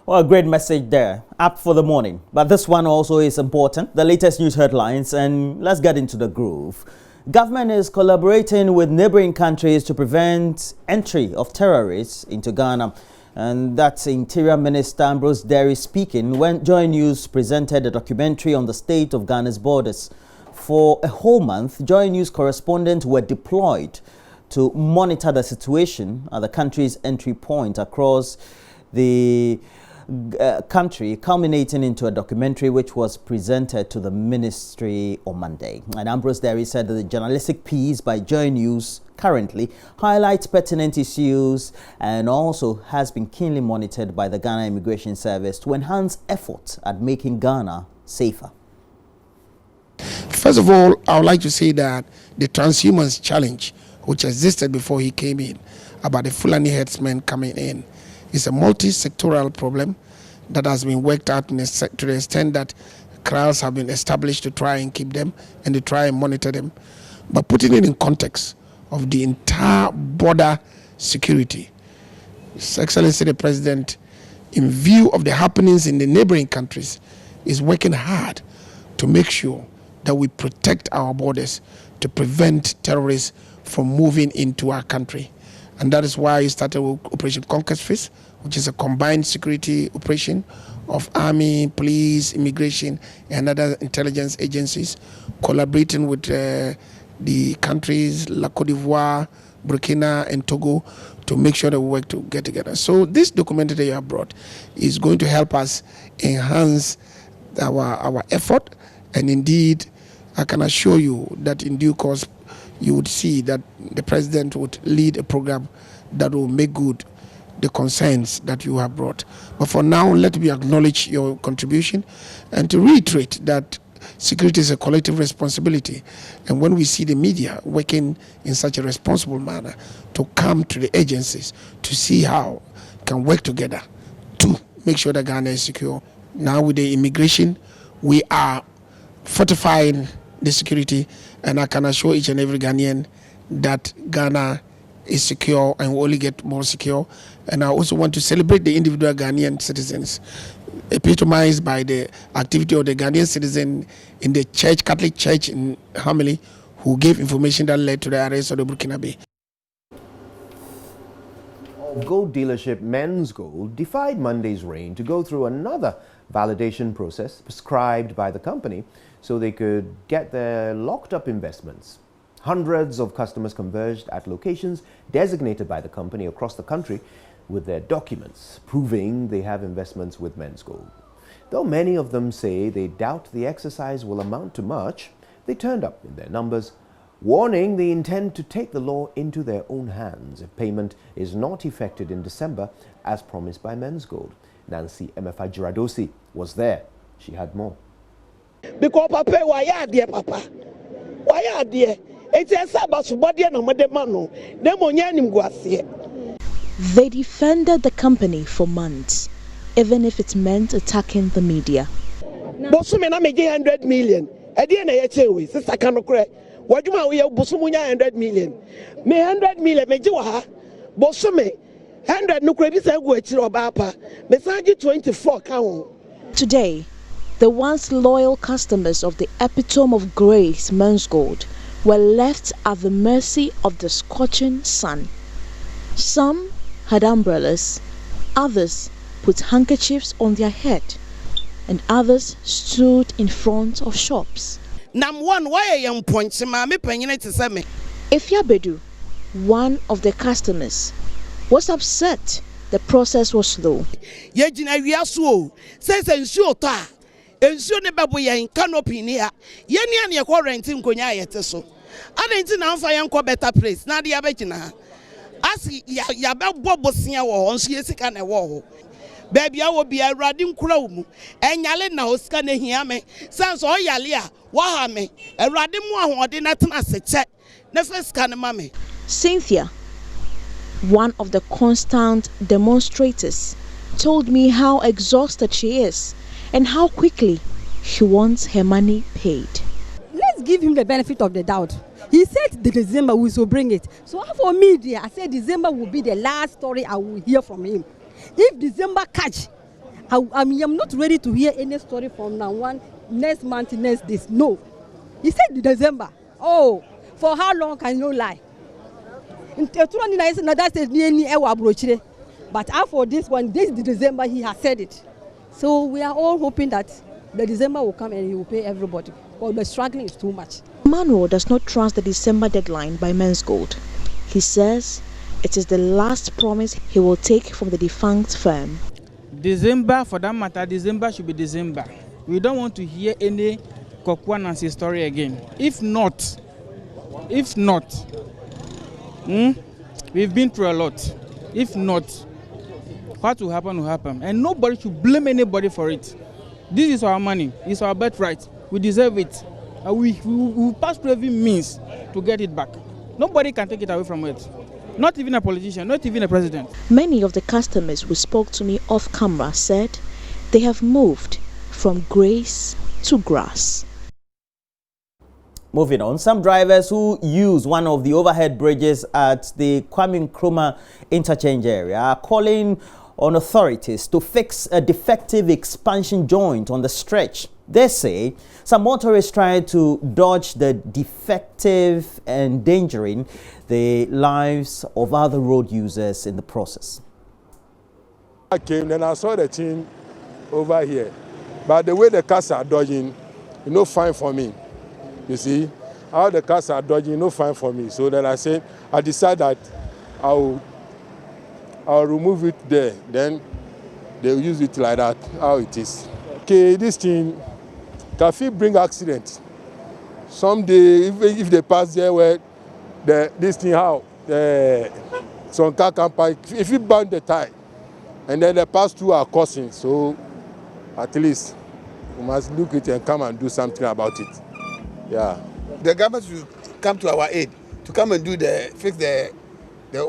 Well, a great message there. Up for the morning. But this one also is important. The latest news headlines, and let's get into the groove. Government is collaborating with neighboring countries to prevent entry of terrorists into Ghana. And that's Interior Minister Ambrose Derry speaking when JoyNews presented a documentary on the state of Ghana's borders. For a whole month, JoyNews correspondents were deployed to monitor the situation at the country's entry point across the country, culminating into a documentary which was presented to the ministry on Monday. And Ambrose Derry said that the journalistic piece by JoyNews currently highlights pertinent issues and also has been keenly monitored by the Ghana Immigration Service to enhance efforts at making Ghana safer. First of all, I would like to say that the transhumance challenge, which existed before he came in, about the Fulani herdsmen coming in, is a multi-sectoral problem that has been worked out to the extent that kraals have been established to try and keep them and to try and monitor them. But putting it in context of the entire border security, His Excellency the President, in view of the happenings in the neighboring countries, is working hard to make sure that we protect our borders to prevent terrorists from moving into our country. And that is why he started with Operation Conquest Fist, which is a combined security operation of army, police, immigration, and other intelligence agencies, collaborating with the countries like Côte d'Ivoire, Burkina, and Togo to make sure that we work to get together. So this documentary that you have brought is going to help us enhance our effort. And indeed, I can assure you that in due course, you would see that the president would lead a program that will make good the concerns that you have brought. But for now, let me acknowledge your contribution and to reiterate that security is a collective responsibility. And when we see the media working in such a responsible manner to come to the agencies to see how we can work together to make sure that Ghana is secure. Now with the immigration, we are fortifying the security, and I can assure each and every Ghanaian that Ghana is secure and will only get more secure. And I also want to celebrate the individual Ghanaian citizens, epitomized by the activity of the Ghanaian citizen in the church, Catholic Church in Hameli, who gave information that led to the arrest of the Burkinabe. Gold dealership Men's Gold defied Monday's rain to go through another validation process prescribed by the company so they could get their locked-up investments. Hundreds of customers converged at locations designated by the company across the country with their documents proving they have investments with Men's Gold. Though many of them say they doubt the exercise will amount to much, they turned up in their numbers, warning they intend to take the law into their own hands if payment is not effected in December as promised by Men's Gold. Nancy Emefa Jiradosi was there. She had more. Because Papa, why are there, Papa? Why are there? It's a Sabbath body and a madamano. They defended the company for months, even if it meant attacking the media. Bosumena make 100 million. I didn't know sister cannot cry. What do you have Bosumunya 100 million? Me 100 million, me Joa Bosume 100 no credit. I go to Bapa. Message 24 count. Today, the once loyal customers of the epitome of grace, Men's Gold, were left at the mercy of the scorching sun. Some had umbrellas, others put handkerchiefs on their head, and others stood in front of shops. Ifya Bedu, one of the customers, was upset the process was slow. Ensure ne babo yen canopy ni ha ye ni an ye ko renting konya ayete so adenti na amfa yen ko better place na de abegina ha asi ya be bobosia wo ho nso ye sika na wo ho baby awo bia awrade nkura wo mu enyale na osika na hia me sense o yale a wo ha me awrade mu ahode na tena seche na fesika na ma me. Cynthia, one of the constant demonstrators, told me how exhausted she is and how quickly she wants her money paid. Let's give him the benefit of the doubt. He said the December we will bring it. So for media, I said December will be the last story I will hear from him. If December catch, I'm not ready to hear any story from now on, next month, next this. No. He said December. Oh, for how long can you lie? But after this one, this December, he has said it. So we are all hoping that the December will come and he will pay everybody. But the struggling is too much. Manuel does not trust the December deadline by Men's Gold. He says it is the last promise he will take from the defunct firm. December, for that matter, December should be December. We don't want to hear any Kokwanansi story again. If not, we've been through a lot. If not, what will happen. And nobody should blame anybody for it. This is our money. It's our birthright. We deserve it. We pass through every means to get it back. Nobody can take it away from it. Not even a politician, not even a president. Many of the customers who spoke to me off camera said they have moved from grace to grass. Moving on, some drivers who use one of the overhead bridges at the Kwame Nkrumah interchange area are calling on authorities to fix a defective expansion joint on the stretch. They say some motorists tried to dodge the defective, endangering the lives of other road users in the process. I came and I saw the thing over here, but the way the cars are dodging, fine for me. You see, how the cars are dodging, fine for me. So then I decided that I'll remove it there. Then they'll use it like that, how it is. Okay, this thing can bring accident. Someday, if they pass there where this thing some car can park, if you burn the tire, and then they pass through our crossing, so at least we must look at it and come and do something about it. Yeah. The government should come to our aid to come and fix the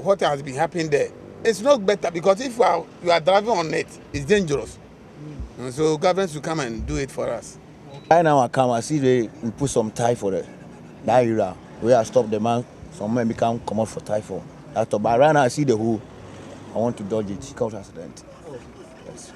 what has been happening there. It's not better because if you are driving on it, it's dangerous. So government should come and do it for us. Right now I come, I see they put some tie for that area where I stop the man. Some men come out for tie for that. But right now I see the hole. I want to dodge it. Cause accident. Yes.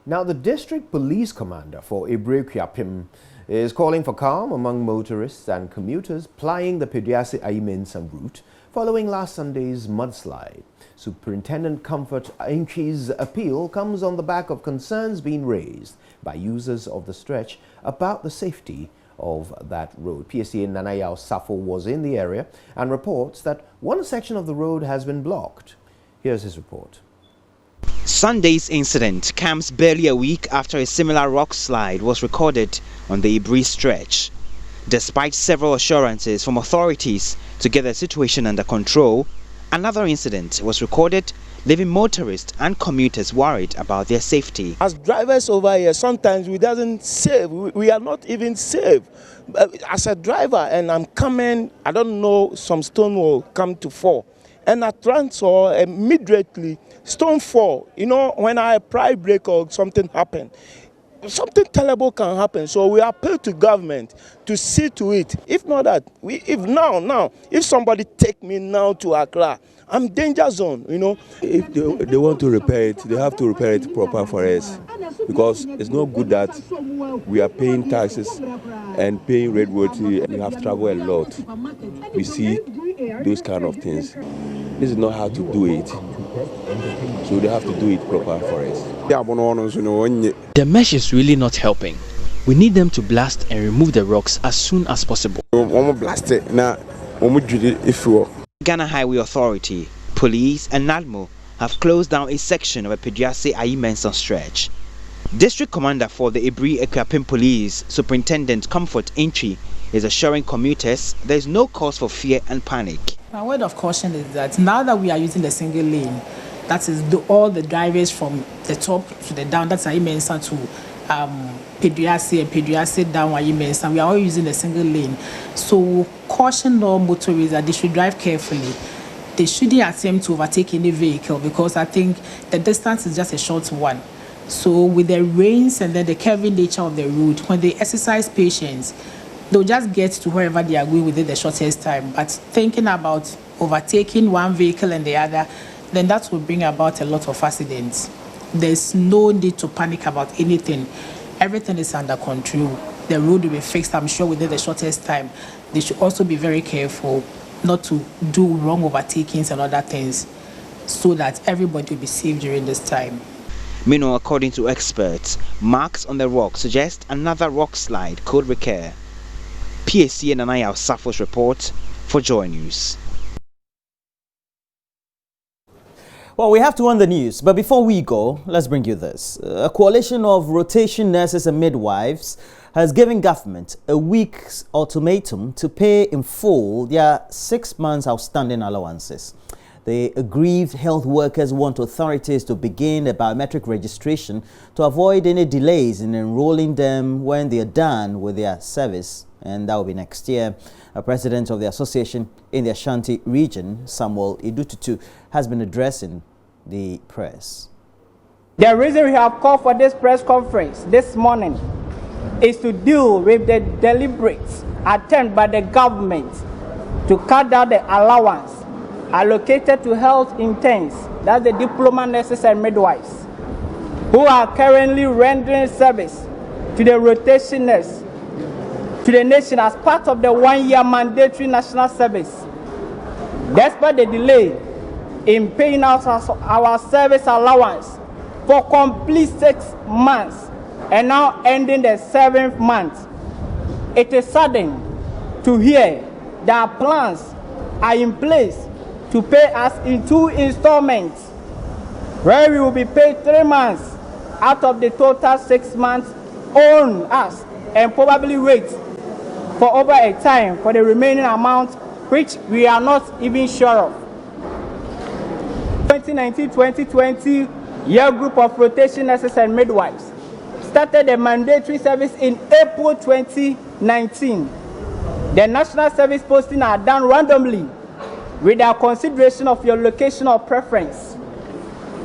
Now, the district police commander for Ibre Kwiapim is calling for calm among motorists and commuters plying the Peduase-Ayimensam route following last Sunday's mudslide. Superintendent Comfort Ainchi's appeal comes on the back of concerns being raised by users of the stretch about the safety of that road. PSA Nanayao Safo was in the area and reports that one section of the road has been blocked. Here's his report. Sunday's incident comes barely a week after a similar rock slide was recorded on the Ibre stretch. Despite several assurances from authorities to get the situation under control, another incident was recorded, leaving motorists and commuters worried about their safety. As drivers over here, sometimes we doesn't save. We are not even safe. As a driver, and I'm coming, I don't know, some stone will come to fall. And I transfer immediately, stone fall. When I apply brake or something happen, something terrible can happen. So we appeal to government to see to it. If not that, if somebody take me now to Accra, I'm danger zone, If they want to repair it, they have to repair it proper for us. Because it's not good that we are paying taxes and paying roadworthy. We have traveled a lot. We see those kind of things. This is not how to do it. So they have to do it proper for us. The mesh is really not helping. We need them to blast and remove the rocks as soon as possible. Ghana Highway Authority, police and NADMO have closed down a section of a Peduase-Ayimensam stretch. District Commander for the Ibre Kwiapim Police, Superintendent Comfort Ainchi, is assuring commuters there is no cause for fear and panic. My word of caution is that now that we are using the single lane, that is all the drivers from the top to the down, that's Ayimensam to Peduase and Peduase down Ayimensam, we are all using the single lane. So caution all motorists that they should drive carefully. They shouldn't attempt to overtake any vehicle because I think the distance is just a short one. So with the rains and then the curvy nature of the route, when they exercise patience, they'll just get to wherever they are going within the shortest time. But thinking about overtaking one vehicle and the other, then that will bring about a lot of accidents. there's no need to panic about anything. Everything is under control. The road will be fixed, I'm sure, within the shortest time. They should also be very careful not to do wrong overtakings and other things so that everybody will be safe during this time. Meanwhile, according to experts, marks on the rock suggest another rock slide could recur. PSC and Anaya Safo's report for Joy News. Well, we have to end the news, but before we go, let's bring you this. A coalition of rotation nurses and midwives has given government a week's ultimatum to pay in full their 6 months outstanding allowances. The aggrieved health workers want authorities to begin a biometric registration to avoid any delays in enrolling them when they are done with their service, and that will be next year. A president of the association in the Ashanti region, Samuel Idututu, has been addressing the press. The reason we have called for this press conference this morning is to deal with the deliberate attempt by the government to cut down the allowance allocated to health interns, that's the diploma nurses and midwives, who are currently rendering service to the rotation nurse to the nation as part of the 1-year mandatory national service. Despite the delay in paying out our service allowance for complete 6 months and now ending the 7th month, it is sudden to hear that plans are in place to pay us in 2 installments, where we will be paid 3 months out of the total 6 months on us, and probably wait for over a time for the remaining amount, which we are not even sure of. 2019-2020 year group of rotation nurses and midwives started the mandatory service in April 2019. The national service posting are done randomly without consideration of your location or preference.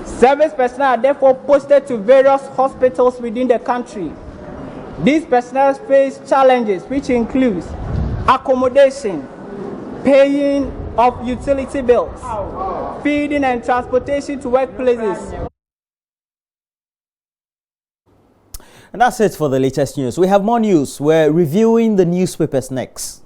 Service personnel are therefore posted to various hospitals within the country. These personnel face challenges which includes accommodation, paying of utility bills, feeding and transportation to workplaces. And that's it for the latest news. We have more news. We're reviewing the newspapers next.